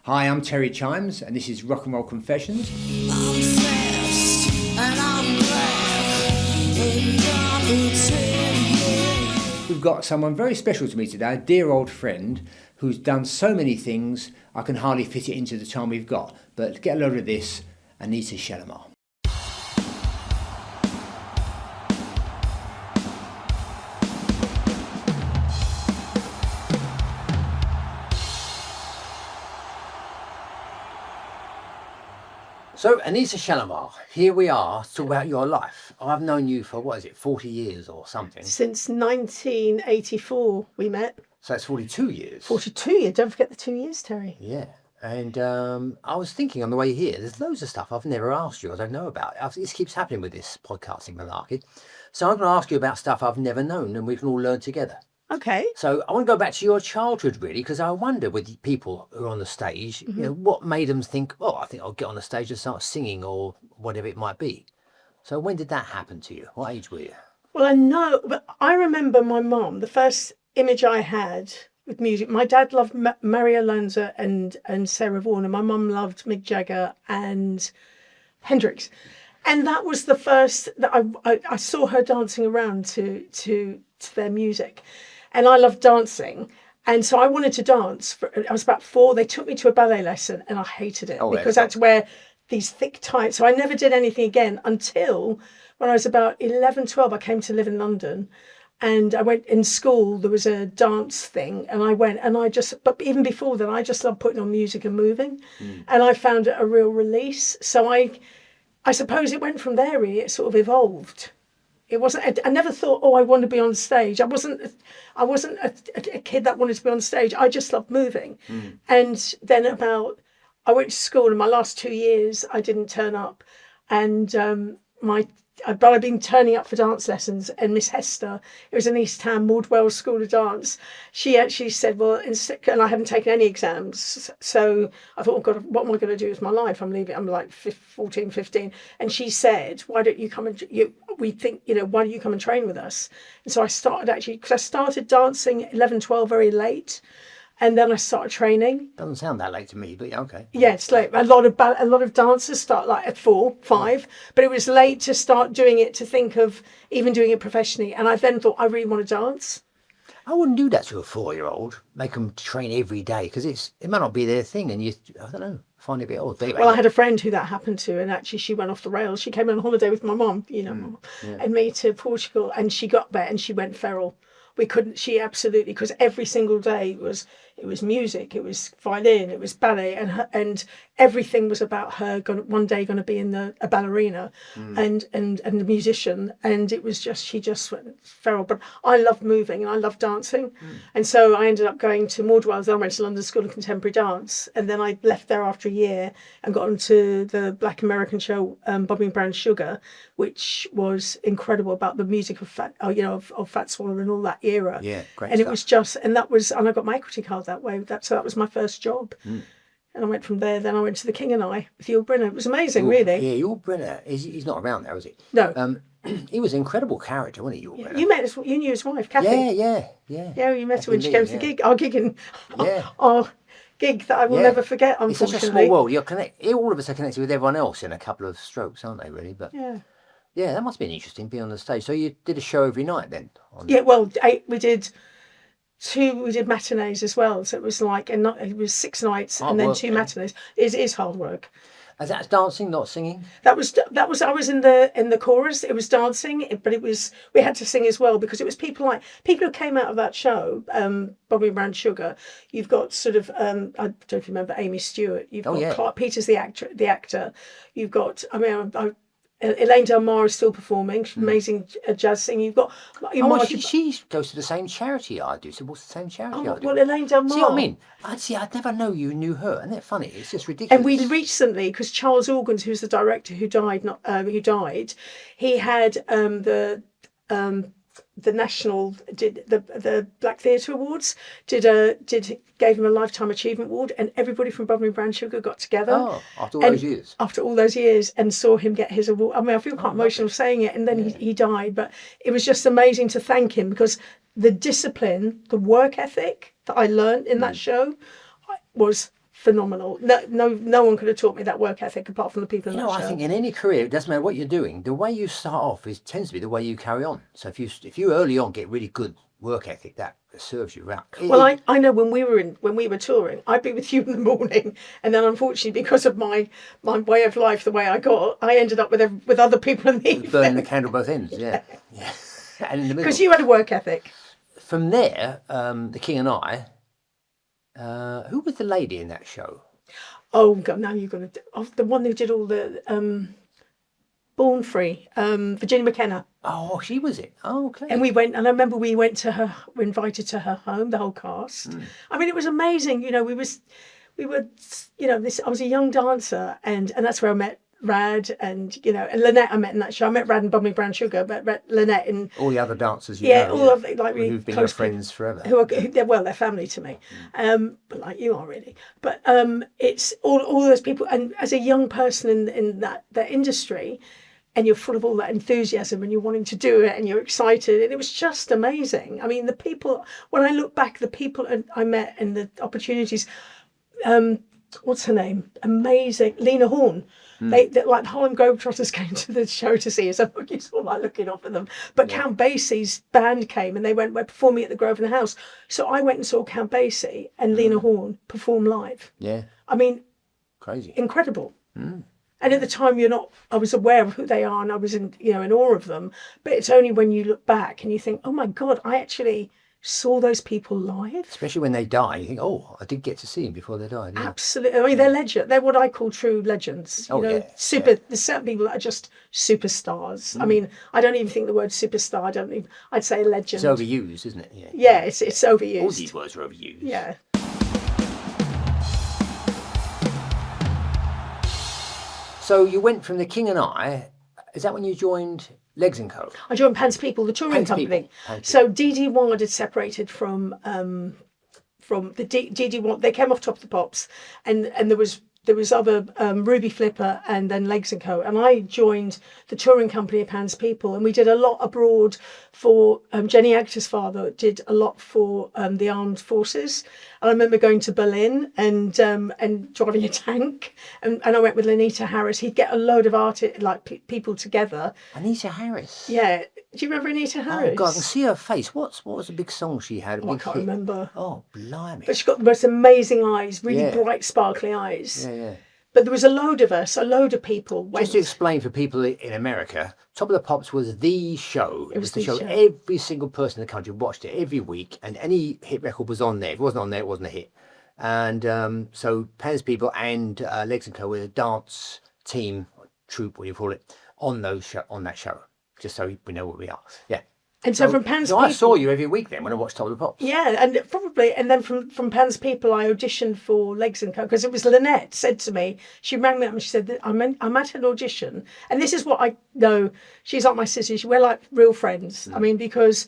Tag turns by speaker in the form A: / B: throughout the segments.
A: Hi, I'm Terry Chimes, and this is Rock and Roll Confessions.
B: I'm fast and I'm glad
A: We've got someone very special to me today, a dear old friend who's done so many things I can hardly fit it into the time we've got. But get a load of this, Anita Chellamah. So, Anita Chellamah, here we are to talk about your life. I've known you for, 40 years or something?
C: Since 1984 we met.
A: So it's 42 years.
C: 42 years, don't forget the 2 years, Terry.
A: Yeah. And I was thinking on the way here, there's loads of stuff I've never asked you, I don't know about. This keeps happening with this podcasting malarkey. So I'm going to ask you about stuff I've never known and we can all learn together.
C: Okay.
A: So I want to go back to your childhood, really, because I wonder with people who are on the stage, what made them think, I think I'll get on the stage and start singing or whatever it might be. So when did that happen to you? What age were you?
C: Well, I know, but I remember my mum, the first image I had with music. My dad loved Mario Lanza and Sarah Vaughan, and my mum loved Mick Jagger and Hendrix. And that was the first that I saw her dancing around to their music. And I loved dancing. And so I wanted to dance. I was about 4. They took me to a ballet lesson and I hated it because I had to wear these thick tights. So I never did anything again until when I was about 11, 12, I came to live in London. And I went in school, there was a dance thing and I went and but even before that, I just loved putting on music and moving. And I found it a real release. So I suppose it went from there really, it sort of evolved. It wasn't. I never thought, I want to be on stage. I wasn't a kid that wanted to be on stage. I just loved moving. And then I went to school. In my last 2 years, I didn't turn up, and but I've been turning up for dance lessons. And Miss Hester, it was an East Ham Mordwell School of Dance. She actually said, and I haven't taken any exams. So I thought, God, what am I going to do with my life? I'm leaving. I'm like 14, 15. And she said, why don't you come and why don't you come and train with us? And so I started because I started dancing 11, 12 very late. And then I started training.
A: Doesn't sound that late to me, but yeah, okay.
C: Yeah, it's late. A lot of dancers start like at 4, 5, but it was late to start doing it, to think of even doing it professionally. And I then thought, I really want to dance.
A: I wouldn't do that to a 4-year-old. Make them train every day because it might not be their thing, and I don't know, find it a bit odd. Anyway,
C: well, I had a friend who that happened to, and actually she went off the rails. She came on holiday with my mum, and me to Portugal, and she got there and she went feral. She absolutely, because every single day it was music, it was violin, it was ballet, and everything was about her one day going to be in a ballerina and the musician, and it was she just went feral. But I loved moving and I loved dancing, and so I ended up going to Mordwell's. I went to London School of Contemporary Dance, and then I left there after a year and got onto the Black American show Bobby Brown Sugar, which was incredible, about the music of Fats Waller and all that era.
A: Yeah, great
C: and
A: stuff.
C: It was just, and I got my equity card that way. That was my first job. And I went from there. Then I went to the King and I with Yul Brynner. It was amazing, really.
A: Yeah, Yul Brynner. He's not around now, is he?
C: No.
A: He was an incredible character, wasn't he, Yul Brynner?
C: You knew his wife, Kathy.
A: Yeah.
C: Yeah, you met her when she came to the gig. Our gig that I will never forget, unfortunately.
A: It's such a small world. All of us are connected with everyone else in a couple of strokes, aren't they, really? But yeah, that must have been interesting, being on the stage. So you did a show every night then?
C: We did 2. We did matinees as well. So it was it was 6 nights and then 2 matinees. It is hard work.
A: And that's dancing, not singing?
C: That was I was in the chorus. It was dancing, but we had to sing as well, because it was people who came out of that show, Bobby Brown Sugar. You've got sort of I don't know if you remember Amy Stewart. You've got Clark Peters, the actor. You've got Elaine Del Mar is still performing. She's amazing jazz singing. You've got
A: she goes to the same charity I do. So what's the same charity I do?
C: Well, Elaine Del Mar.
A: See what I mean? I'd never know you knew her. Isn't it funny? It's just ridiculous.
C: And we recently, because Charles Organs, who's the director who died, he had the National did the Black Theatre Awards gave him a Lifetime Achievement Award, and everybody from Bobby Brown Sugar got together
A: after all those years
C: and saw him get his award. I mean, I feel quite emotional saying it, and then he died, but it was just amazing to thank him, because the discipline, the work ethic that I learned in that show was phenomenal. No one could have taught me that work ethic apart from the people in
A: You
C: that
A: know,
C: show.
A: I think in any career, it doesn't matter what you're doing, the way you start off tends to be the way you carry on. So if you early on get really good work ethic, that serves you right.
C: Well, I know when we were touring, I'd be with you in the morning, and then unfortunately, because of my way of life, the way I ended up with other people in the evening.
A: Burning the candle both ends, yeah. And in the middle.
C: Because you had a work ethic.
A: From there, The King and I, who was the lady in that show?
C: Oh God! Now you're gonna the one who did all the Born Free, Virginia McKenna.
A: Oh, she was it. Oh, okay.
C: And I remember we went to her, were invited to her home, the whole cast. I mean, it was amazing. You know, we were, I was a young dancer, and that's where I met Rad and Lynette. I met in that show. I met Rad and Bubbling Brown Sugar, but Lynette and
A: all the other dancers,
C: all of like really
A: who've been
C: close
A: your friends forever.
C: They're family to me, but like you are really. But it's all those people, and as a young person in that industry, and you're full of all that enthusiasm, and you're wanting to do it, and you're excited, and it was just amazing. I mean, the people. When I look back, the people I met and the opportunities. What's her name? Amazing, Lena Horne. Like the Harlem Globetrotters came to the show to see us. I'm sort of looking off at them. But Count Basie's band came and we're performing at the Grosvenor House. So I went and saw Count Basie and Lena Horne perform live.
A: Yeah.
C: I mean,
A: crazy.
C: Incredible. And at the time, I was aware of who they are and I was in awe of them. But it's only when you look back and you think, oh my God, I actually saw those people live.
A: Especially when they die, you think, oh, I did get to see them before they died. Yeah.
C: Absolutely. I mean, they're legends. They're what I call true legends. There's certain people that are just superstars. I mean, I don't even think the word superstar, I'd say legend.
A: It's overused, isn't it?
C: Yeah, it's overused.
A: All these words are overused.
C: Yeah.
A: So you went from The King and I, is that when you joined Legs & Co?
C: I joined Pants People, the touring company. So Dee Ward had separated from the Dee Ward. They came off Top of the Pops, and there was other Ruby Flipper and then Legs & Co. And I joined the touring company of Pants People, and we did a lot abroad for Jenny Agter's father did a lot for the armed forces. And I remember going to Berlin and driving a tank, and I went with Anita Harris. He'd get a load of people together.
A: Anita Harris?
C: Yeah. Do you remember Anita Harris?
A: Oh God, I can see her face. What was the big song she had?
C: I can't remember.
A: Oh, blimey.
C: But she's got the most amazing eyes, really bright, sparkly eyes.
A: Yeah.
C: But there was a load of people.
A: Just to explain for people in America, Top of the Pops was the show. It was the show.
C: show.
A: Every single person in the country watched it every week, and any hit record was on there. If it wasn't on there, it wasn't a hit. And so Pans People and Legs & Co. were a dance team, troupe, what do you call it, on that show. Just so we know what we are. Yeah.
C: And so from Pans
A: People... I saw you every week then when I watched Top of the Pops.
C: Yeah, and then from Pans People I auditioned for Legs & Co. because it was Lynette said to me, she rang me up and she said, I'm at an audition. And this is what I know, she's like my sister, we're like real friends. I mean, because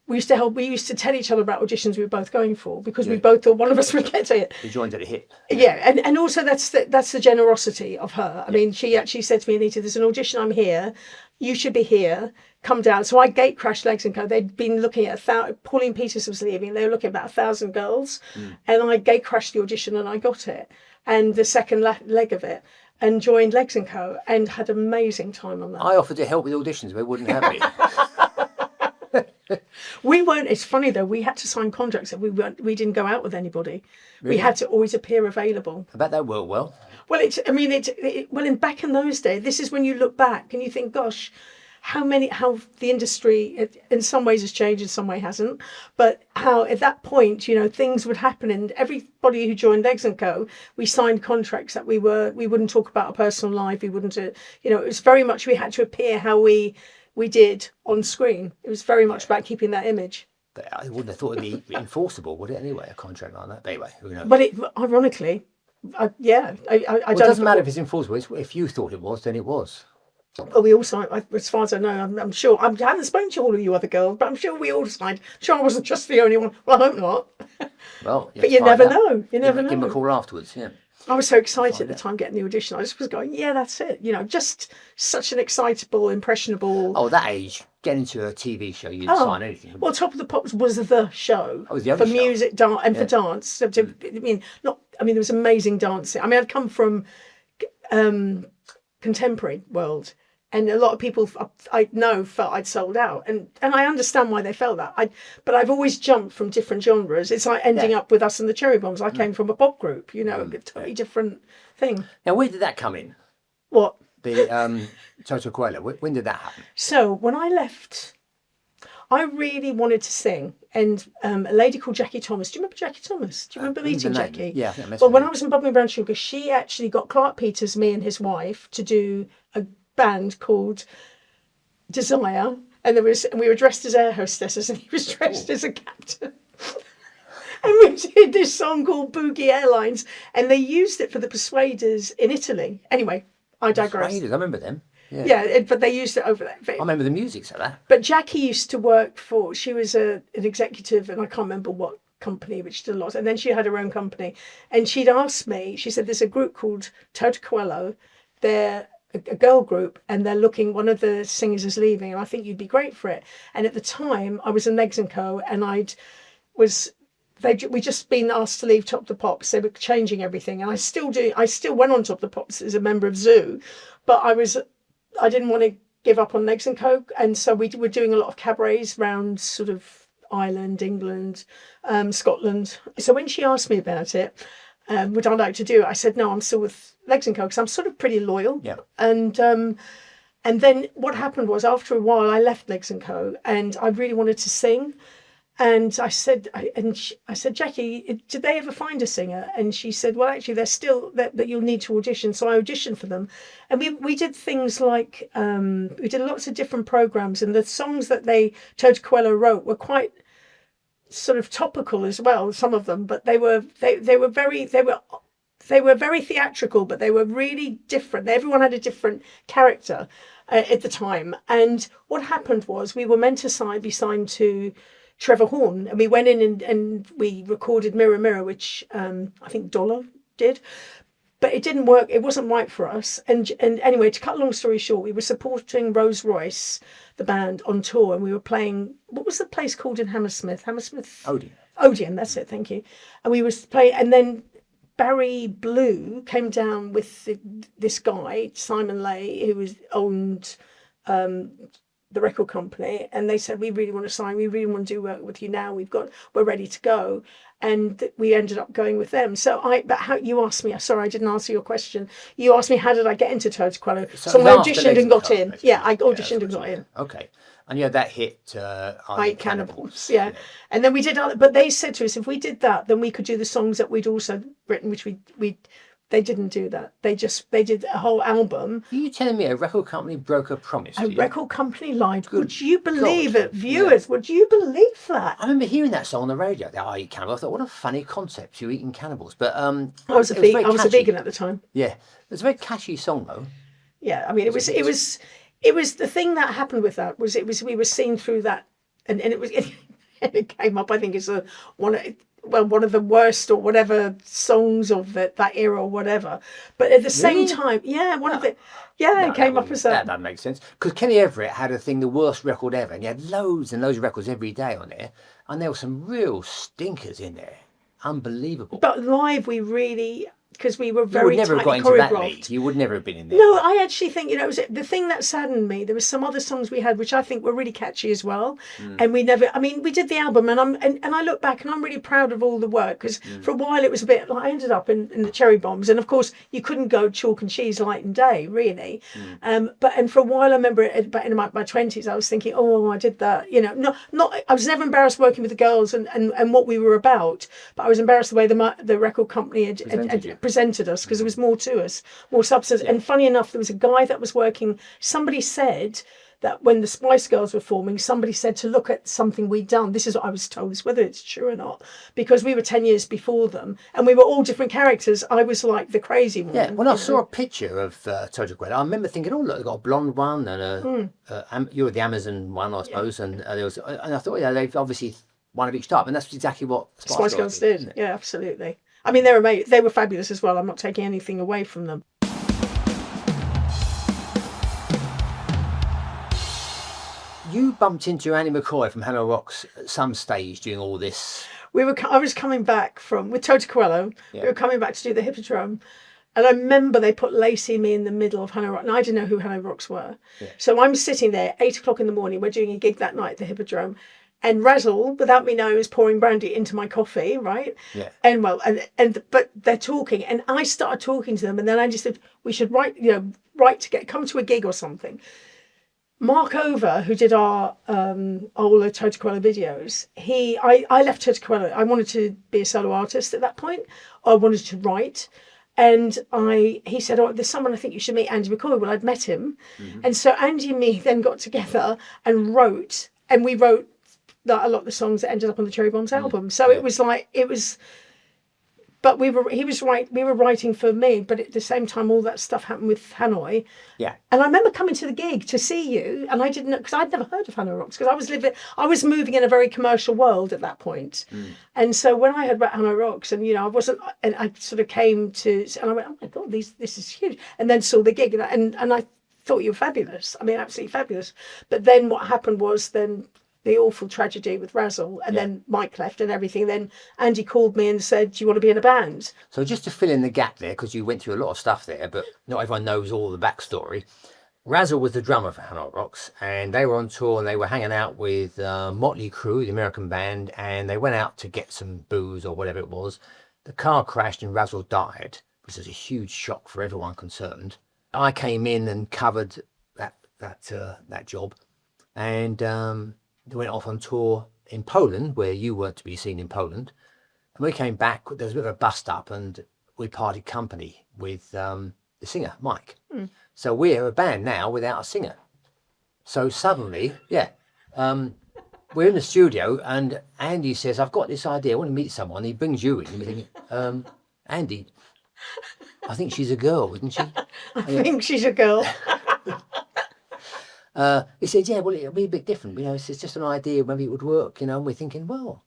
C: we used to tell each other about auditions we were both going for because we both thought one of us would get to it.
A: You joined at a hit.
C: Yeah, and also that's the generosity of her. I mean, she actually said to me, Anita, there's an audition, I'm here. You should be here. Come down. So I gate crashed Legs & Co. They'd been looking at Pauline Peters was leaving. They were looking at about 1,000 girls. And I gate crashed the audition and I got it. And the second leg of it. And joined Legs & Co. And had an amazing time on that.
A: I offered to help with auditions, but they wouldn't have me.
C: We weren't. It's funny though. We had to sign contracts that we didn't go out with anybody.
A: Really?
C: We had to always appear available.
A: I bet that worked well.
C: Well, back in those days, this is when you look back and you think, gosh, how the industry in some ways has changed, in some way hasn't. But how at that point, things would happen, and everybody who joined Legs & Co. we signed contracts that we wouldn't talk about our personal life. We wouldn't, it was very much we had to appear how we did on screen. It was very much about keeping that image.
A: But I wouldn't have thought it'd be enforceable, would it? Anyway, a contract like that. But anyway, who knows?
C: But ironically, I
A: it doesn't matter if it's enforceable. If you thought it was, then it was.
C: Well, we all signed, as far as I know, I'm sure, I haven't spoken to all of you other girls, but I'm sure we all signed. I'm sure I wasn't just the only one. Well, I hope not.
A: Well,
C: But you never know. You never
A: Give them a
C: know.
A: call afterwards, yeah.
C: I was so excited at the time getting the audition. I just was going, yeah, that's it. You know, just such an excitable, impressionable.
A: Oh, that age, getting into a TV show, you'd sign anything.
C: Well, Top of the Pops was the show
A: Oh, it was the only
C: for
A: show.
C: music, dance, and for dance. So there was amazing dancing. I mean, I'd come from contemporary world, and a lot of people I know felt I'd sold out, and I understand why they felt that. But I've always jumped from different genres. It's like ending up with us and the Cherry Bombz. I came from a pop group, you know, a totally different thing.
A: Now, where did that come in?
C: What?
A: The Toto Coelo. When did that happen?
C: So when I left, I really wanted to sing, and a lady called Jackie Thomas. Do you remember Jackie Thomas? Do you remember meeting Jackie?
A: Yeah, I think I met
C: Well,
A: her.
C: when I was in Bubbling Brown Sugar, she actually got Clark Peters, me and his wife, to do a band called Desire, and we were dressed as air hostesses, and he was dressed as a captain. And we did this song called Boogie Airlines, and they used it for the Persuaders in Italy. Anyway, I digress.
A: I remember them.
C: Yeah, but they used it over there.
A: I remember the music, so that.
C: But Jackie used to work for, she was an executive, and I can't remember what company, which did a lot. And then she had her own company. And she'd asked me, she said, there's a group called Toto Coelo. They're a girl group, and they're looking, one of the singers is leaving, and I think you'd be great for it. And at the time, I was in Legs & Co, and we just been asked to leave Top of the Pops. They were changing everything. And I still went on Top of the Pops as a member of Zoo, but I didn't want to give up on Legs & Co. And so we were doing a lot of cabarets around sort of Ireland, England, Scotland. So when she asked me about it, would I like to do it? I said, no, I'm still with Legs & Co. because I'm sort of pretty loyal.
A: Yeah.
C: And then what happened was, after a while, I left Legs & Co. and I really wanted to sing. And I said, Jackie, did they ever find a singer? And she said, well, actually, they're still, that you'll need to audition. So I auditioned for them. And we did things like, we did lots of different programs. And the songs that Toto Coelo wrote were quite sort of topical as well, some of them. But they were very theatrical, but they were really different. Everyone had a different character at the time. And what happened was, we were meant to be signed to Trevor Horn, and we went in and we recorded Mirror Mirror, which I think Dollar did, but it didn't work. It wasn't right for us. And anyway, to cut a long story short, we were supporting Rolls Royce, the band, on tour, and we were playing, what was the place called in Hammersmith? Odeon, that's it, thank you. And we were playing, and then Barry Blue came down with this guy, Simon Lay, who owned the record company, and they said, we really want to sign, we really want to do work with you now, we're ready to go. And we ended up going with them. But how you asked me, sorry, I didn't answer your question. You asked me, how did I get into Toto Coelo? So I auditioned and got in. Yeah, I auditioned and got in.
A: Okay. And yeah, that hit I Eat
C: Cannibals. Yeah. And then we did other, but they said to us, if we did that, then we could do the songs that we'd also written, which they didn't do that. They did a whole album.
A: Are you telling me a record company broke a promise to you?
C: Record company lied. Would you believe it, viewers? Yeah. Would you believe that?
A: I remember hearing that song on the radio, the I Eat Cannibals. I thought, what a funny concept, you eating cannibals. But
C: I was a vegan at the time.
A: Yeah. It was a very catchy song, though.
C: Yeah, I mean, it was the thing that happened with that was we were seen through that, and it came up, I think, as one of the worst or whatever songs of that era or whatever. But at the same time, yeah, it came up as that.
A: That makes sense. Because Kenny Everett had a thing, the worst record ever, and he had loads and loads of records every day on there, and there were some real stinkers in there. Unbelievable.
C: But live, we really, because we were very tightly choreographed. You would never have got into that league.
A: You would never have been in there.
C: No, I actually think, it was the thing that saddened me. There was some other songs we had which I think were really catchy as well. And we did the album, and I look back and I'm really proud of all the work, because for a while it was a bit like, I ended up in the Cherry Bombz, and of course you couldn't go chalk and cheese night and day, really. But for a while I remember in my 20s I was thinking, oh, I did that. Not I was never embarrassed working with the girls and what we were about, but I was embarrassed the way the record company had presented us, because there was more to us, more substance. And funny enough, there was a guy that was working, somebody said that when the Spice Girls were forming, somebody said to look at something we'd done. This is what I was told, whether it's true or not, because we were 10 years before them and we were all different characters. I was like the crazy one.
A: Yeah, when I saw a picture of Toto Coelo, I remember thinking, oh, look, they've got a blonde one and you were the Amazon one, I suppose, and there was, and I thought, yeah, they've obviously one of each type, and that's exactly what
C: Spice Girls did. Yeah, absolutely. I mean, they were amazing. They were fabulous as well. I'm not taking anything away from them.
A: You bumped into Annie McCoy from Hannah Rocks at some stage during all this.
C: I was coming back with Toto Coelo.
A: Yeah.
C: We were coming back to do the Hippodrome. And I remember they put Lacey and me in the middle of Hannah Rocks. And I didn't know who Hannah Rocks were. Yeah. So I'm sitting there, 8 o'clock in the morning. We're doing a gig that night at the Hippodrome. And Razzle, without me knowing, was pouring brandy into my coffee, right?
A: Yeah.
C: And but they're talking. And I started talking to them. And then I just said, we should write to come to a gig or something. Mark Over, who did our all the Toto Coelo videos, I left Toto Coelo. I wanted to be a solo artist at that point. I wanted to write. And he said, oh, there's someone I think you should meet, Andy McCoy. Well, I'd met him. Mm-hmm. And so Andy and me then got together and wrote. And we wrote a lot of the songs that ended up on the Cherry Bombz album. So it was... But we were writing for me, but at the same time, all that stuff happened with Hanoi.
A: Yeah.
C: And I remember coming to the gig to see you, and I didn't know, because I'd never heard of Hannah Rocks, because I was moving in a very commercial world at that point. And so when I heard about Hannah Rocks, and I sort of came to, and I went, oh my God, this is huge. And then saw the gig, and I thought you were fabulous. I mean, absolutely fabulous. But then what happened was the awful tragedy with Razzle, and then Mike left and everything. Then Andy called me and said, do you want to be in a band?
A: So just to fill in the gap there, because you went through a lot of stuff there, but not everyone knows all the backstory. Razzle was the drummer for Hannah Rocks, and they were on tour and they were hanging out with Motley Crue, the American band, and they went out to get some booze or whatever it was. The car crashed and Razzle died, which was a huge shock for everyone concerned. I came in and covered that job, and they went off on tour in Poland, where you weren't to be seen in Poland. And we came back, there was a bit of a bust up, and we parted company with the singer, Mike. So we're a band now without a singer. So suddenly, we're in the studio, and Andy says, I've got this idea, I want to meet someone. He brings you in, and we think, Andy, I think she's a girl, isn't she?
C: I think she's a girl.
A: He said, yeah, well, it'll be a bit different. It's just an idea, maybe it would work, and we're thinking, well,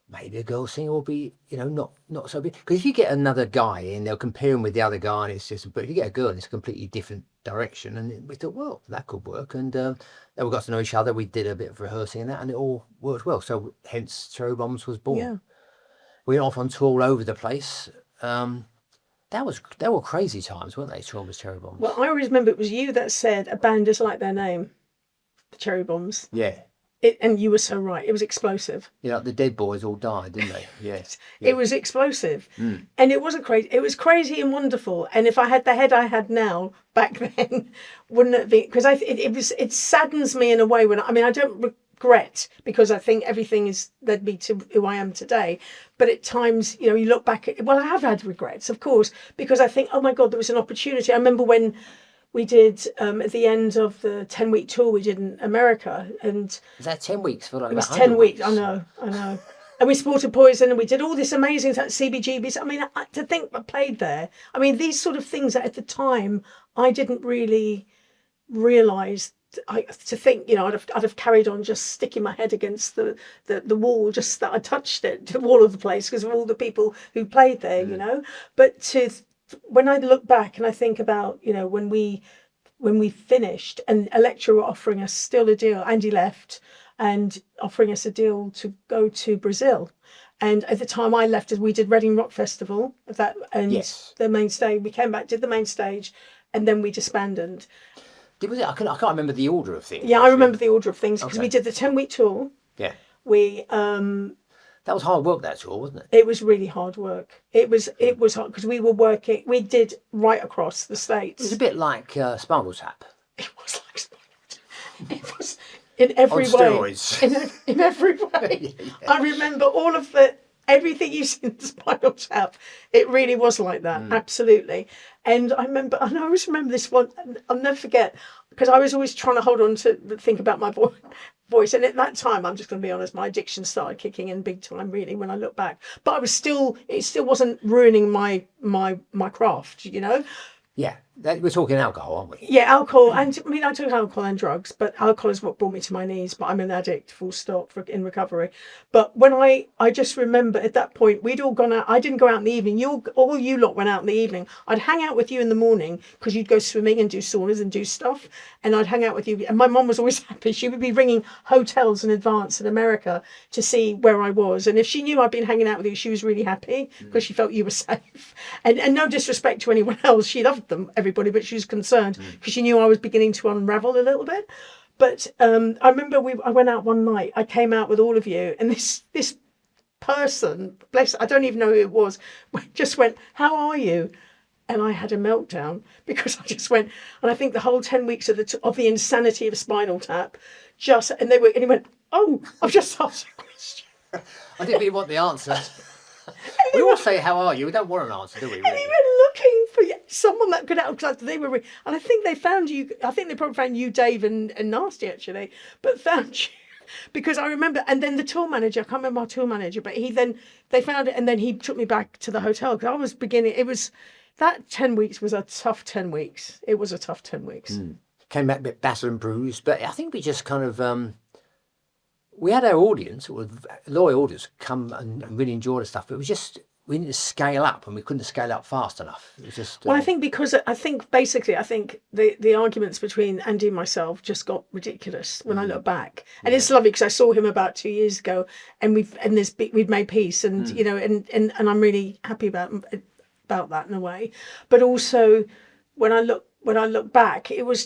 A: maybe a girl singer will be, not so big. Because if you get another guy in, they'll compare him with the other guy, and it's just, but if you get a girl, it's a completely different direction. And we thought, well, that could work. And then we got to know each other. We did a bit of rehearsing and that, and it all worked well. So hence Cherry Bombz was born. Yeah. We went off on tour all over the place. They were crazy times, weren't they? Cherry Bombz.
C: Well, I always remember it was you that said a band is like their name, the Cherry Bombz.
A: Yeah.
C: And you were so right. It was explosive.
A: The Dead Boys all died, didn't they? Yes.
C: Yeah. It was explosive. And it wasn't crazy. It was crazy and wonderful. And if I had the head I had now back then, wouldn't it be? Because it saddens me in a way I don't regret, because I think everything has led me to who I am today. But at times, you look back at, I have had regrets, of course, because I think, oh my God, there was an opportunity. I remember when we did, at the end of the 10-week tour we did in America. And
A: was that 10 weeks? It
C: was 10 weeks. I know. And we sported Poison, and we did all this amazing CBGBs. I mean, to think I played there. I mean, these sort of things that at the time I didn't really realise. To think, I'd have carried on just sticking my head against the wall, just that I touched it, the wall of the place, because of all the people who played there, But when I look back and I think about, when we finished, and Elektra were offering us still a deal, Andy left, and offering us a deal to go to Brazil. And at the time I left, we did Reading Rock Festival, the main stage. We came back, did the main stage, and then we disbanded.
A: I can't remember the order of things.
C: Yeah, actually. I remember the order of things, because we did the 10-week tour.
A: Yeah.
C: That
A: was hard work, that tour, wasn't it?
C: It was really hard work. It was hard, because we did right across the States.
A: It was a bit like Spinal Tap.
C: It was like Spinal Tap. It was in every
A: On
C: way.
A: steroids.
C: In every way.
A: Yeah.
C: I remember all of the Everything you see in the Spinal Tap, it really was like that, absolutely. And I always remember this one. I'll never forget, because I was always trying to hold on to think about my voice. And at that time, I'm just going to be honest, my addiction started kicking in big time, really, when I look back. But it still wasn't ruining my craft, you know.
A: Yeah, we're talking alcohol, aren't we?
C: Yeah, alcohol, and I mean, I took alcohol and drugs, but alcohol is what brought me to my knees. But I'm an addict, full stop, in recovery. But when I just remember at that point, we'd all gone out. I didn't go out in the evening. All you lot went out in the evening. I'd hang out with you in the morning because you'd go swimming and do saunas and do stuff, and I'd hang out with you. And my mum was always happy. She would be ringing hotels in advance in America to see where I was, and if she knew I'd been hanging out with you, she was really happy because she felt you were safe. And no disrespect to anyone else, she loved them, everybody, but she was concerned because she knew I was beginning to unravel a little bit. But I remember I went out one night. I came out with all of you, and this person, I don't even know who it was, just went, "How are you?" And I had a meltdown because I just went, and I think the whole 10 weeks of the insanity of Spinal Tap, and he went, "Oh, I've just asked a question."
A: I didn't really want the answer. We all say, "How are you?" We don't want an answer, do we? Really?
C: And he went looking for someone that could help, because they were, and I think they found you. I think they probably found you, Dave, and Nasty actually, but found you because I remember. And then the tour manager, I can't remember our tour manager, but they found it, and then he took me back to the hotel because I was beginning. It was that 10 weeks was a tough 10 weeks. It was a tough 10 weeks.
A: Came back a bit battered and bruised, but I think we just kind of we had our audience, or loyal audience, come and really enjoy the stuff, but we need to scale up, and we couldn't scale up fast enough. It was just
C: well, I think because I think the arguments between Andy and myself just got ridiculous when I look back, and it's lovely because I saw him about 2 years ago, and we'd made peace, and you know, and I'm really happy about that in a way, but also when I look back, it was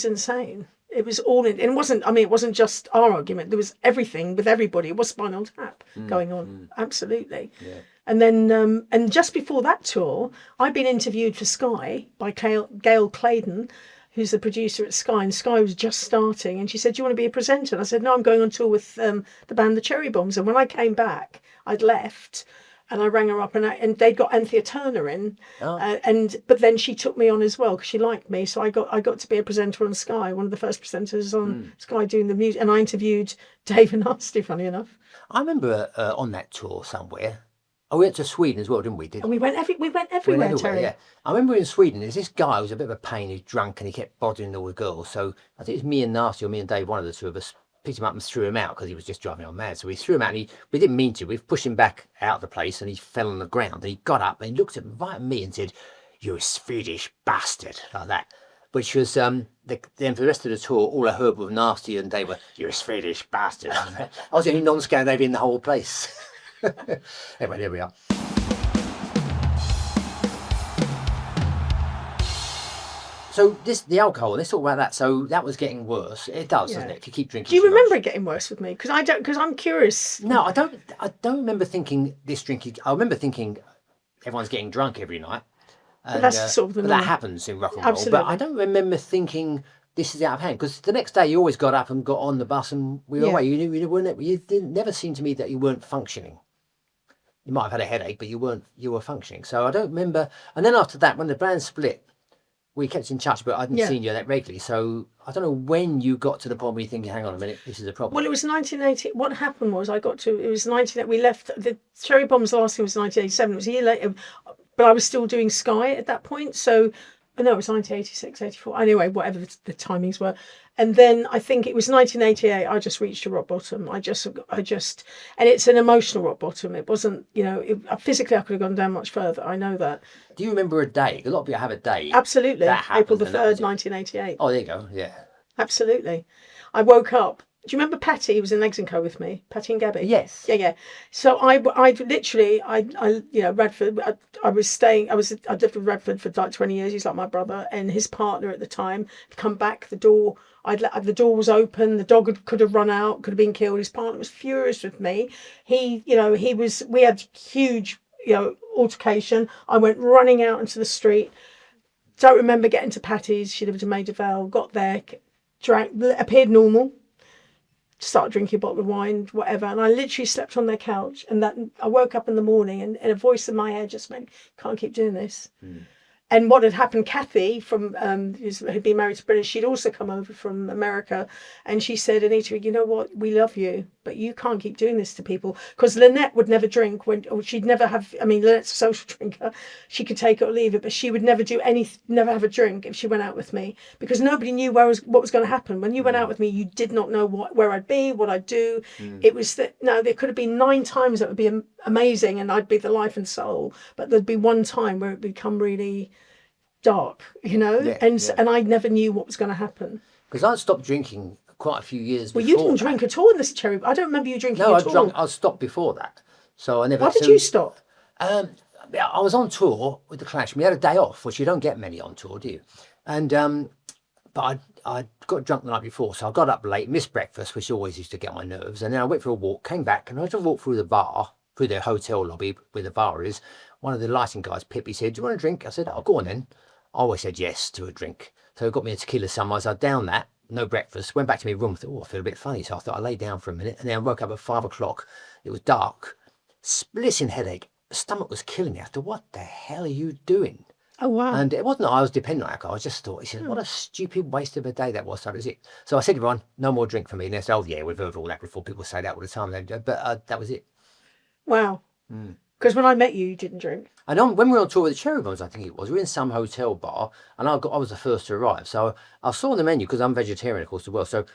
C: insane. It was all in. It wasn't just our argument. There was everything with everybody. It was Spinal Tap going on. Absolutely. Yeah. And then, and just before that tour, I'd been interviewed for Sky by Gail Claydon, who's the producer at Sky, and Sky was just starting. And she said, "Do you want to be a presenter?" And I said, "No, I'm going on tour with the band the Cherry Bombz." And when I came back, I'd left. And I rang her up, and they'd got Anthea Turner in, but then she took me on as well because she liked me. So I got to be a presenter on Sky, one of the first presenters on Sky doing the music, and I interviewed Dave and Nasty. Funny enough,
A: I remember on that tour somewhere. We went to Sweden as well, didn't we?
C: And we went everywhere, Terry.
A: Yeah, I remember in Sweden. There's this guy who was a bit of a pain. He's drunk and he kept bothering all the girls. So I think it was me and Nasty, or me and Dave, one of the two of us, picked him up and threw him out because he was just driving on mad. So we threw him out, and we didn't mean to. We pushed him back out of the place, and he fell on the ground. And he got up and he looked right at me and said, "You Swedish bastard," like that. Which was then for the rest of the tour, all I heard was Nasty and they were, "You Swedish bastard." I was the only non-Scandinavian in the whole place. Anyway, there we are. So the alcohol, let's talk about that. So that was getting worse. It does, doesn't it? If you keep drinking.
C: Do you remember it getting worse with me? Because I don't. Because I'm curious.
A: No, I don't. I don't remember thinking this drinking. I remember thinking everyone's getting drunk every night. And,
C: but that's sort of the
A: that happens in rock and roll.
C: Absolutely.
A: But I don't remember thinking this is out of hand, because the next day you always got up and got on the bus and we were away. You never seemed to me that you weren't functioning. You might have had a headache, but you were functioning. So I don't remember. And then after that, when the band split, we kept in touch, but I hadn't seen you that regularly. So I don't know when you got to the point where you're thinking, hang on a minute, this is a problem.
C: Well, it was 1980. What happened was we left, the Cherry Bombz last thing was 1987. It was a year later, but I was still doing Sky at that point. So, no, it was 1986, 84. Anyway, whatever the timings were. And then I think it was 1988, I just reached a rock bottom. I just, and it's an emotional rock bottom. It wasn't, physically I could have gone down much further. I know that.
A: Do you remember a day? A lot of people have a day.
C: Absolutely. April the 3rd, 1988.
A: Oh, there you go. Yeah.
C: Absolutely. I would up. Do you remember Patty? He was in Legs and Co with me. Patty and Gabby.
A: Yes.
C: Yeah. So I literally, Radford. I lived with Radford for like 20 years. He's like my brother, and his partner at the time had come back. The door was open. The dog could have run out, could have been killed. His partner was furious with me. We had huge, altercation. I went running out into the street. Don't remember getting to Patty's. She lived in Maida Vale. Got there, drank, appeared normal. start drinking a bottle of wine, whatever. And I literally slept on their couch, and that I woke up in the morning, and a voice in my head just went, "Can't keep doing this." And what had happened, Kathy from who'd been married to British, she'd also come over from America, and she said, "Anita, you know what? We love you, but you can't keep doing this to people." Because Lynette would never drink or she'd never have. I mean, Lynette's a social drinker; she could take it or leave it, but she would never never have a drink if she went out with me, because nobody knew what was going to happen. When you went out with me, you did not know where I'd be, what I'd do. It was that there could have been 9 times that would be amazing, and I'd be the life and soul, but there'd be one time where it would become really dark, and I never knew what was going to happen.
A: Because I stopped drinking quite a few years before.
C: Well, you didn't drink at all in this Cherry. I don't remember you drinking at all.
A: I stopped before that. So I never.
C: Why did you stop?
A: I was on tour with the Clash. We had a day off, which you don't get many on tour, do you? And but I got drunk the night before, so I got up late, missed breakfast, which always used to get on my nerves. And then I went for a walk, came back, and I just walked through the bar, through the hotel lobby where the bar is. One of the lighting guys, Pip, he said, "Do you want a drink?" I said, "Oh, go on then." I always said yes to a drink. So he got me a tequila sunrise. I downed that, no breakfast, went back to my room, thought, "Oh, I feel a bit funny." So I thought I lay down for a minute, and then I woke up at 5 o'clock. It was dark, splitting headache. The stomach was killing me. I thought, "What the hell are you doing?"
C: Oh, wow.
A: And it wasn't that I was dependent on alcohol. I just thought, he said, "What a stupid waste of a day that was." So that was it. So I said to everyone, "No more drink for me." And they said, "Oh, yeah, we've heard all that before." People say that all the time. But that was it.
C: Wow. Because when I met you, you didn't drink.
A: And when we were on tour with the Cherry Bombz, I think it was, we were in some hotel bar, and I was the first to arrive. So I saw on the menu, because I'm vegetarian, of course, as well. So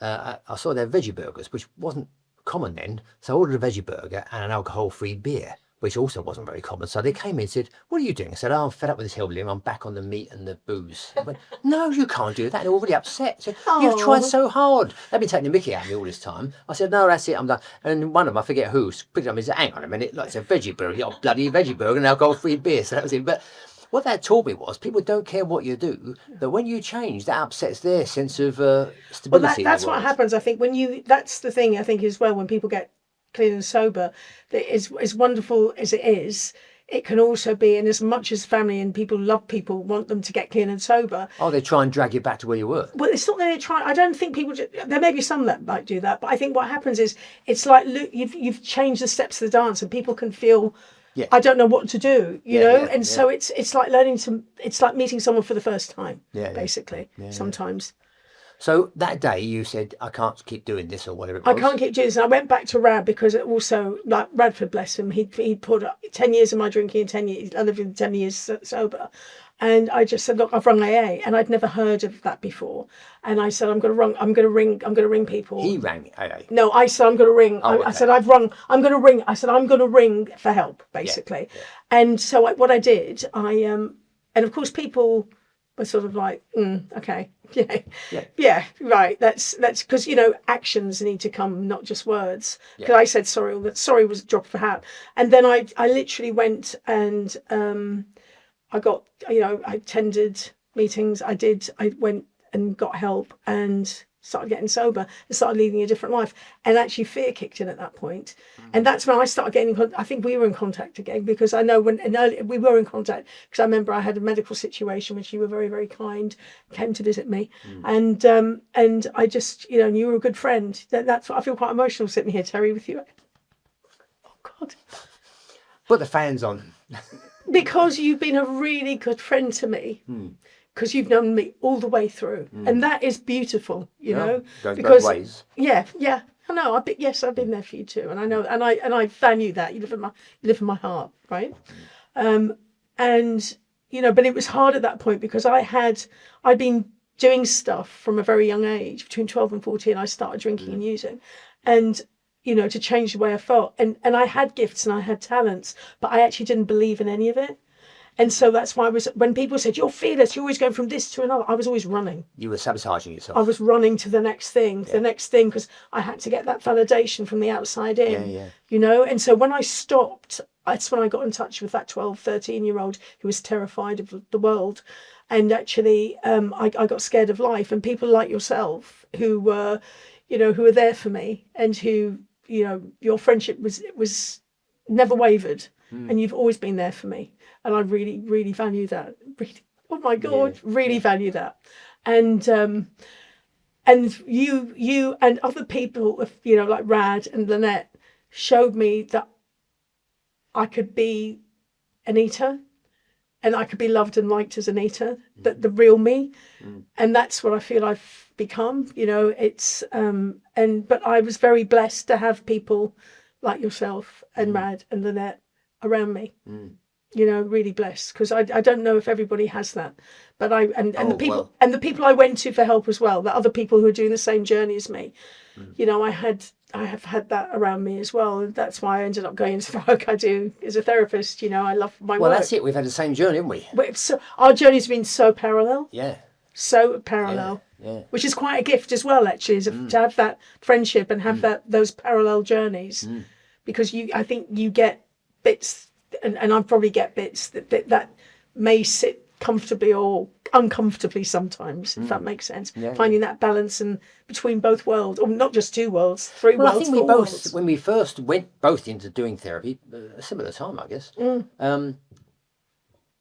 A: I saw their veggie burgers, which wasn't common then. So I ordered a veggie burger and an alcohol-free beer, which also wasn't very common. So they came in and said, "What are you doing?" I said, "Oh, I'm fed up with this hillbilly. I'm back on the meat and the booze." I went, "No, you can't do that." They're already upset. I said, "You've tried so hard." They've been taking the mickey out of me all this time. I said, "No, that's it. I'm done." And one of them, I forget who, picked it up and said, "Hang on a minute. Like, it's a veggie burger. You got a bloody veggie burger and alcohol-free beer." So that was it. But what that taught me was people don't care what you do, but when you change, that upsets their sense of stability.
C: Well, that's what happens. I think that's the thing, I think, as well, when people get clean and sober, that is as wonderful as it is, it can also be, and as much as family and people love people, want them to get clean and sober.
A: Oh, they try and drag you back to where you were.
C: Well, it's not that they try. I don't think people. There may be some that might do that, but I think what happens is it's like you've changed the steps of the dance, and people can feel.
A: Yeah.
C: I don't know what to do, so it's like it's like meeting someone for the first time, basically. Sometimes.
A: So that day you said, "I can't keep doing this," or whatever it was.
C: I can't keep doing this. And I went back to Rad, because it also, like Radford, bless him, he put 10 years of my drinking and 10 years, I lived in 10 years sober. And I just said, "Look, I've rung AA," and I'd never heard of that before. And I said, I'm going to ring people.
A: He rang AA.
C: No, I said, I'm going to ring.
A: Oh, okay.
C: I said, I've rung. I'm going to ring. I said, I'm going to ring for help, basically. Yeah. And so what I did, and of course people were sort of like, okay, yeah, right. That's because actions need to come, not just words. Because I said sorry. That sorry was a drop of a hat. And then I literally went and I got, I attended meetings. I went and got help and started getting sober and started leading a different life. And actually fear kicked in at that point. And that's when I started getting, I think we were in contact again, because I know we were in contact, because I remember I had a medical situation which you were very, very kind, came to visit me. And I just, and you were a good friend. That's what I feel quite emotional sitting here, Terry, with you. Oh, God.
A: Put the fans on.
C: Because you've been a really good friend to me. Because you've known me all the way through, and that is beautiful, know.
A: Goes
C: because
A: both ways.
C: Yeah, I know. I've been there for you too, and I know, and I value that. You live in my heart, right? And but it was hard at that point, because I'd been doing stuff from a very young age. Between 12 and 14, I started drinking and using, and to change the way I felt, and I had gifts and I had talents, but I actually didn't believe in any of it. And so that's why when people said, "You're fearless, you're always going from this to another," I was always running.
A: You were sabotaging yourself.
C: I was running to the next thing, because I had to get that validation from the outside in, And so when I stopped, that's when I got in touch with that 12, 13-year-old who was terrified of the world. And actually, I got scared of life. And people like yourself who were there for me, and who, your friendship was never wavered. And you've always been there for me. And I really, really value that. Really, oh my God, really value that. And and you and other people, you know, like Rad and Lynette, showed me that I could be Anita, and I could be loved and liked as Anita, the real me, and that's what I feel I've become. You know, it's but I was very blessed to have people like yourself and Rad and Lynette around me. You know, really blessed, because I don't know if everybody has that, but the people I went to for help as well, the other people who are doing the same journey as me. You know, I have had that around me as well, and that's why I ended up going into the work I do as a therapist. You know, I love my work.
A: Well, that's it. We've had the same journey, haven't we?
C: Our journey's been so parallel.
A: Yeah.
C: So parallel.
A: Yeah.
C: Which is quite a gift as well, actually, to have that friendship and have those parallel journeys, because I think you get bits, and I probably get bits that may sit comfortably or uncomfortably sometimes, if that makes sense. Finding that balance and between both worlds, or not just two worlds, three worlds.
A: I think we both, when we first went both into doing therapy, a similar time, I guess.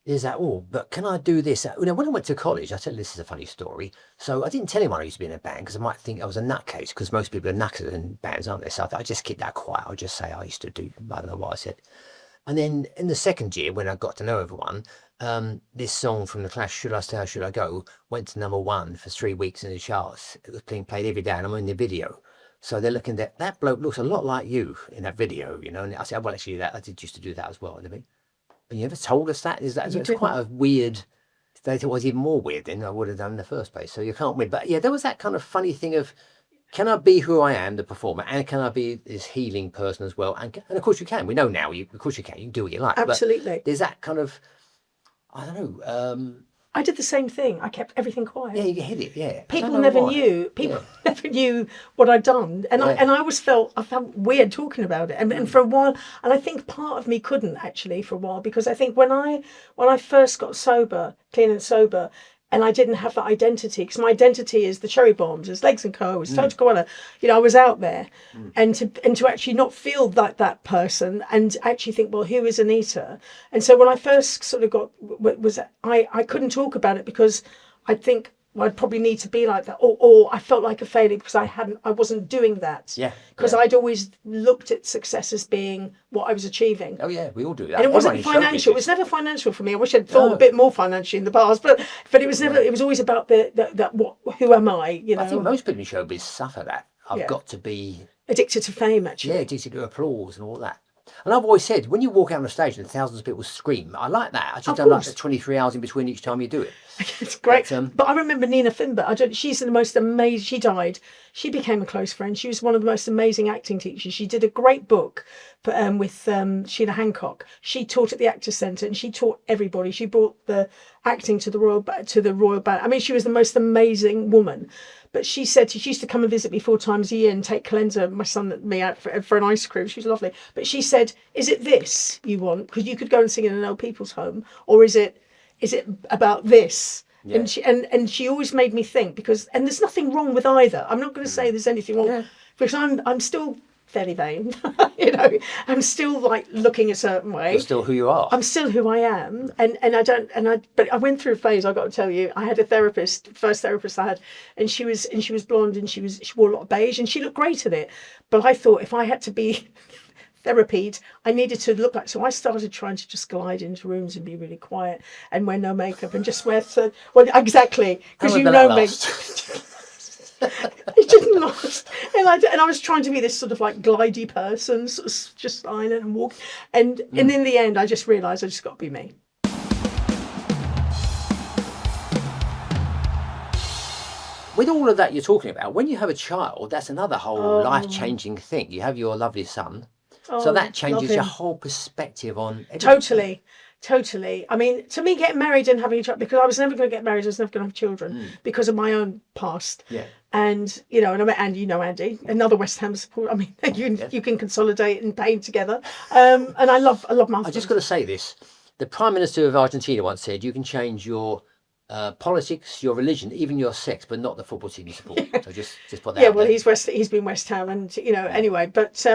A: Is that but can I do this? You know, when I went to college, I tell you, this is a funny story. So I didn't tell anyone I used to be in a band, because I might think I was a nutcase, because most people are knuckers in bands, aren't they? So I just keep that quiet. I'll just say I used to do, I don't know what I said. And then in the second year, when I got to know everyone, this song from The Clash, Should I Stay or Should I Go, went to #1 for 3 weeks in the charts. It was being played every day, and I'm in the video. So they're looking at that bloke looks a lot like you in that video, you know. And I said, well, actually, I did used to do that as well, didn't I? And you ever told us that? It's quite a weird. They thought it was even more weird than I would have done in the first place. So you can't win. But yeah, there was that kind of funny thing of, can I be who I am, the performer, and can I be this healing person as well? And of course you can. We know now. Of course you can. You can do what you like.
C: Absolutely.
A: But there's that kind of, I don't know.
C: I did the same thing. I kept everything quiet.
A: Yeah, you hit it. Yeah.
C: People never knew. People never knew what I'd done, and I always felt weird talking about it. And for a while, and I think part of me couldn't actually for a while, because I think when I first got sober, clean and sober, and I didn't have that identity, because my identity is the Cherry Bombz, it's Legs and Co, it's Toto, Coelo. You know, I was out there, and to actually not feel like that person, and actually think, well, who is Anita? And so when I first sort of I couldn't talk about it, because I'd think, well, I'd probably need to be like that, or I felt like a failure because I wasn't doing that.
A: Yeah.
C: Because I'd always looked at success as being what I was achieving.
A: Oh yeah, we all do that.
C: And it wasn't financial. It was never financial for me. I wish I'd thought a bit more financially in the past, but it was never. It was always about who am I? You know.
A: I think most people in showbiz suffer that. I've got to be
C: addicted to fame, actually.
A: Yeah, addicted to applause and all that. And I've always said, when you walk out on the stage and thousands of people scream, I like that. I just don't like the 23 hours in between each time you do it.
C: It's great. But I remember Nina Finber. She's the most amazing. She died. She became a close friend. She was one of the most amazing acting teachers. She did a great book with Sheila Hancock. She taught at the Actors Centre, and she taught everybody. She brought the acting to the Royal Band. I mean, she was the most amazing woman. But she said she used to come and visit me 4 times a year and take Cleanser, my son, and me out for an ice cream. She was lovely. But she said, is it this you want? Because you could go and sing in an old people's home. Or is it about this? Yeah. And she always made me think, and there's nothing wrong with either. I'm not going to say there's anything wrong, because I'm still fairly vain. You know, I'm still like looking a certain way.
A: You're still who you are.
C: I'm still who I am, but I went through a phase. I got to tell you, I had a therapist, first therapist I had, and she was blonde, and she wore a lot of beige, and she looked great at it. But I thought, if I had to be therapied, I needed to look like, so I started trying to just glide into rooms and be really quiet and wear no makeup and just wear exactly, because you know me. It didn't last, and I was trying to be this sort of like glidey person, sort of just silent and walk, and in the end I just realised I just got to be me.
A: With all of that you're talking about, when you have a child, that's another whole life-changing thing. You have your lovely son. So that changes your whole perspective on everything.
C: Totally. I mean, to me, getting married and having a child, because I was never going to get married, I was never going to have children because of my own past.
A: Yeah.
C: And, you know, and I met Andy, Andy, another West Ham support. I mean, you can consolidate and paint together. And I love my husband.
A: I just got to say this. The Prime Minister of Argentina once said, you can change your politics, your religion, even your sex, but not the football team you support. So just put that out
C: well,
A: there.
C: he's been West Ham, and, you know, anyway, but...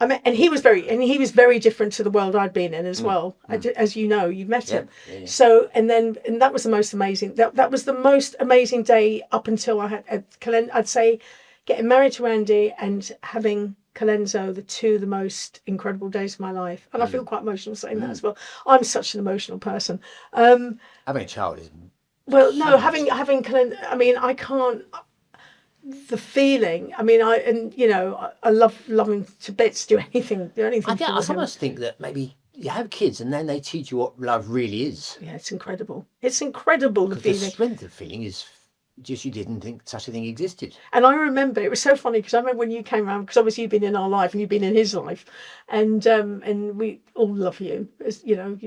C: I mean, and he was very different to the world I'd been in as well. As you know, you met him.
A: Yeah.
C: So, and that was the most amazing. That was the most amazing day up until I had I'd say getting married to Andy and having Colenso, the two of the most incredible days of my life. And I feel quite emotional saying that as well. I'm such an emotional person.
A: Having a child is...
C: Well, no, having Colenso, I mean, I can't... The feeling, I mean, I love him to bits, do anything
A: I
C: for him.
A: sometimes think that maybe you have kids and then they teach you what love really is.
C: Yeah, it's incredible. It's incredible, the
A: The
C: feeling.
A: strength of feeling is just you didn't think such a thing existed.
C: And I remember, it was so funny because I remember when you came around, because obviously you've been in our life and you've been in his life, and we all love you, as you know.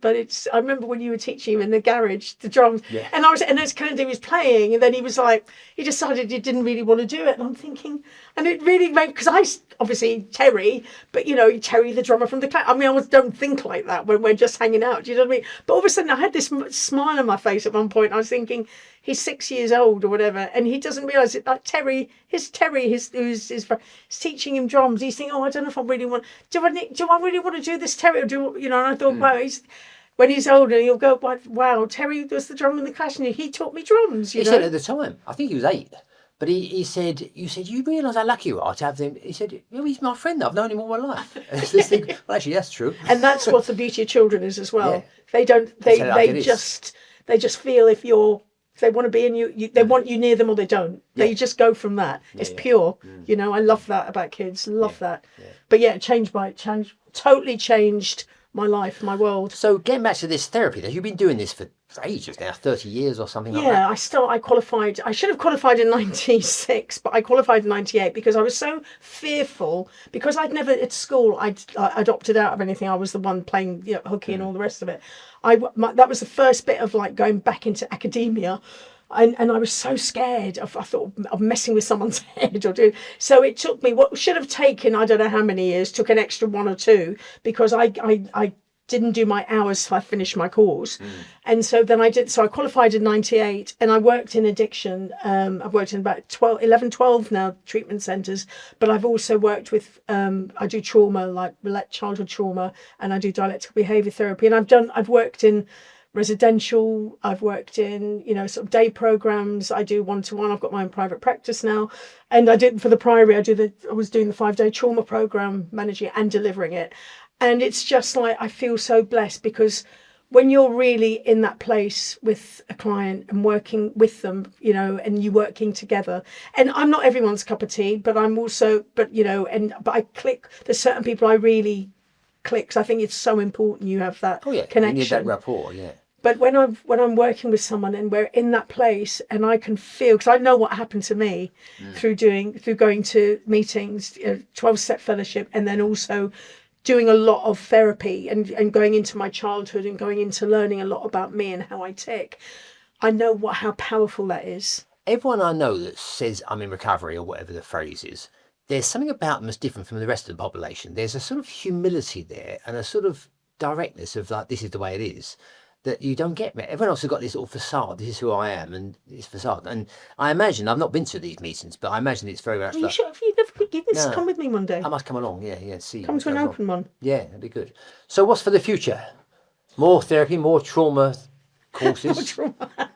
C: But I remember when you were teaching him in the garage the drums, and as Kennedy was playing, and then he was like, he decided he didn't really want to do it, and I'm thinking, and it really made, because I obviously Terry, but Terry the drummer from the Clash. I mean, I don't think like that when we're just hanging out. Do you know what I mean? But all of a sudden, I had this smile on my face at one point. I was thinking, he's 6 years old or whatever, and he doesn't realise it. Like Terry, who's teaching him drums. He's thinking, oh, I don't know if I really want. Do I really want to do this, Terry? Or and I thought, wow, when he's older, he'll go, wow, Terry was the drummer in the Clash, and he taught me drums.
A: He said at the time, I think he was 8. But he said, you realise how lucky you are to have him. He said, he's my friend. I've known him all my life. Well, actually, that's true.
C: And that's what the beauty of children is as well.
A: Yeah.
C: They don't. They just feel if they want to be in you, they want you near them or they don't.
A: Yeah.
C: They just go from that. It's pure. I love that about kids. Love that. Yeah. But yeah, totally changed my life, my world.
A: So getting back to this therapy, you've been doing this for ages now, 30 years or something like that.
C: Yeah, I qualified. I should have qualified in 96, but I qualified in 98 because I was so fearful, because I'd never at school, I'd opted out of anything. I was the one playing hooky and all the rest of it. That was the first bit of like going back into academia. And I was so scared. I thought of messing with someone's head or doing. So it took me what should have taken I don't know how many years. Took an extra 1 or 2 because I didn't do my hours till I finished my course, and so then I did. So I qualified in 98, and I worked in addiction. I've worked in about 12 now treatment centres, but I've also worked with. I do trauma, like childhood trauma, and I do dialectical behaviour therapy, and I've worked in residential, I've worked in sort of day programs, I do 1-to-1, I've got my own private practice now, and I did for the Priory, I was doing the 5-day trauma program, managing it and delivering it. And it's just like I feel so blessed, because when you're really in that place with a client and working with them, and you working together, and I'm not everyone's cup of tea, but I'm also but I click. There's certain people I really clicks. I think it's so important you have that connection.
A: You need that rapport, yeah.
C: But when I'm working with someone and we're in that place, and I can feel, because I know what happened to me through going to meetings, 12-step fellowship, and then also doing a lot of therapy and going into my childhood and going into learning a lot about me and how I tick. I know how powerful that is.
A: Everyone I know that says I'm in recovery, or whatever the phrase is, there's something about them that's different from the rest of the population. There's a sort of humility there and a sort of directness of like, this is the way it is, that you don't get. Everyone else has got this sort of facade. This is who I am, and this facade. And I imagine, I've not been to these meetings, but I imagine it's very much
C: Are you
A: like...
C: sure? If you never give this, come with me one day.
A: I must come along, yeah, see.
C: Come to an open one.
A: Yeah, that'd be good. So what's for the future? More therapy, more trauma courses,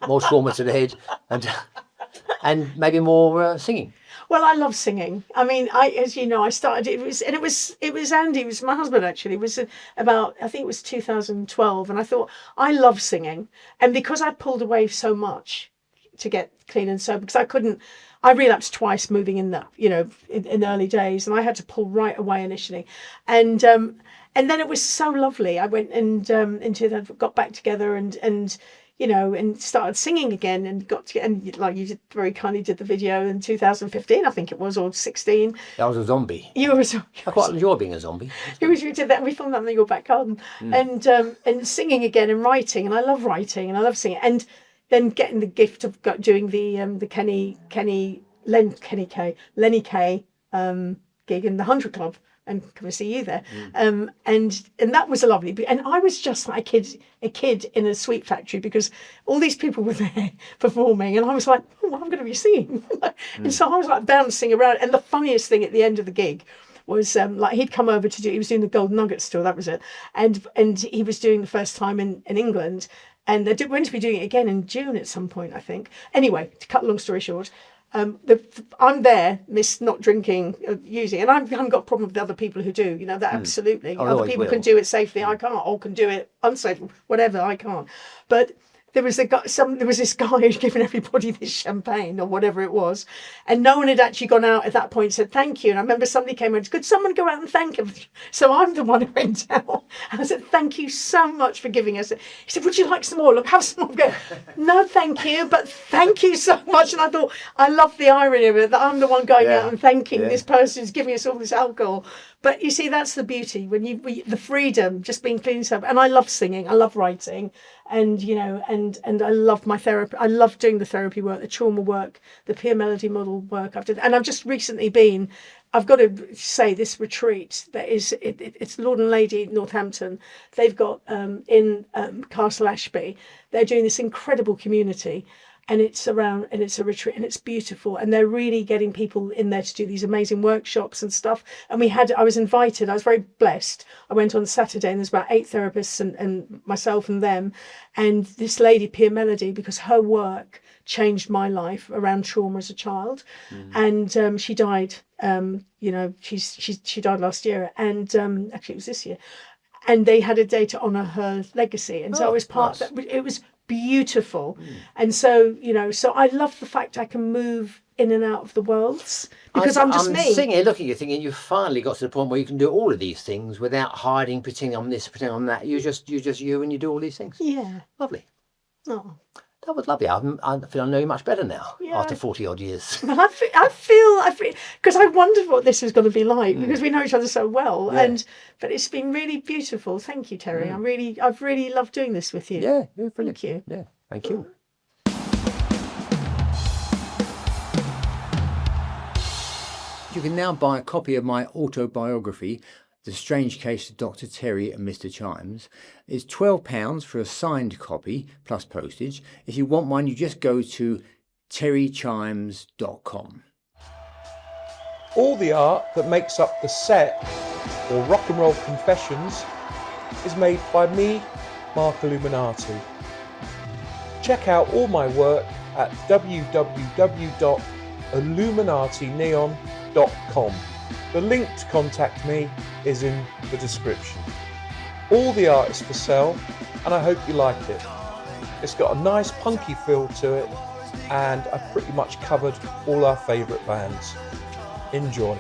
A: more trauma to the head, and maybe more singing.
C: Well, I love singing. I mean, as you know, I started. It was Andy. It was my husband actually. It was about, I think it was 2012, and I thought, I love singing, and because I pulled away so much to get clean and sober, because I couldn't. I relapsed twice moving in that, in the early days, and I had to pull right away initially, and then it was so lovely. I went and got back together and started singing again, and like you very kindly did the video in 2015, I think it was, or 16.
A: I was a zombie.
C: You were
A: I quite enjoy being a zombie.
C: We did that, and we filmed that in your back garden, and singing again and writing, and I love writing and I love singing, and then getting the gift of doing the Lenny Kay gig in the 100 Club. And come and see you there, and that was a lovely. And I was just like a kid in a sweet factory, because all these people were there performing, and I was like, oh, I'm going to be singing, and so I was like bouncing around. And the funniest thing at the end of the gig was like he'd come over to do. He was doing the Golden Nugget store. That was it, and he was doing the first time in England, and they're going to be doing it again in June at some point, I think. Anyway, to cut a long story short. I'm there, miss not drinking, using, and I haven't got a problem with other people who do. You know that absolutely. Other people can do it safely. I can't, or can do it unsafe, whatever. I can't. But there was this guy who's giving everybody this champagne or whatever it was, and no one had actually gone out at that point and said thank you. And I remember somebody came in, could someone go out and thank him? So I'm the one who went out and I said thank you so much for giving us it. He said, would you like some more? Look, have some more. Go, no, thank you, but thank you so much. And I thought, I love the irony of it, that I'm the one going out and thanking this person who's giving us all this alcohol. But you see, that's the beauty when the freedom, just being clean yourself. And I love singing, I love writing, and you know, and I love my therapy. I love doing the therapy work, the trauma work, the peer melody model work I've done. And I've just recently been. I've got to say, this retreat that is it's Lord and Lady Northampton. They've got in Castle Ashby. They're doing this incredible community. And it's a retreat, and it's beautiful, and they're really getting people in there to do these amazing workshops and stuff. And I was invited. I was very blessed. I went on Saturday, and there's about 8 therapists and myself and them, and this lady, Peer Melody, because her work changed my life around trauma as a child, and she died. She died last year, and actually it was this year, and they had a day to honour her legacy, and so I was part of that. It was beautiful. And so I love the fact I can move in and out of the worlds because I'm just me.
A: Sitting here looking at you thinking you finally got to the point where you can do all of these things without hiding, pretending I'm this, pretending I'm that. You're just you, and you do all these things.
C: Yeah.
A: Lovely.
C: Oh.
A: That was lovely. I feel I know you much better now after 40 odd years.
C: But I feel because I wondered what this was going to be like because we know each other so well, but it's been really beautiful. Thank you, Terry. I've really loved doing this with you.
A: Yeah, you're brilliant.
C: Thank you.
A: Yeah, thank you. You can now buy a copy of my autobiography, The Strange Case of Dr. Terry and Mr. Chimes. It's £12 for a signed copy plus postage. If you want one, you just go to terrychimes.com.
D: All the art that makes up the set, or Rock and Roll Confessions, is made by me, Mark Illuminati. Check out all my work at www.illuminatineon.com. The link to contact me is in the description. All the art is for sale, and I hope you like it. It's got a nice punky feel to it, and I've pretty much covered all our favourite bands. Enjoy.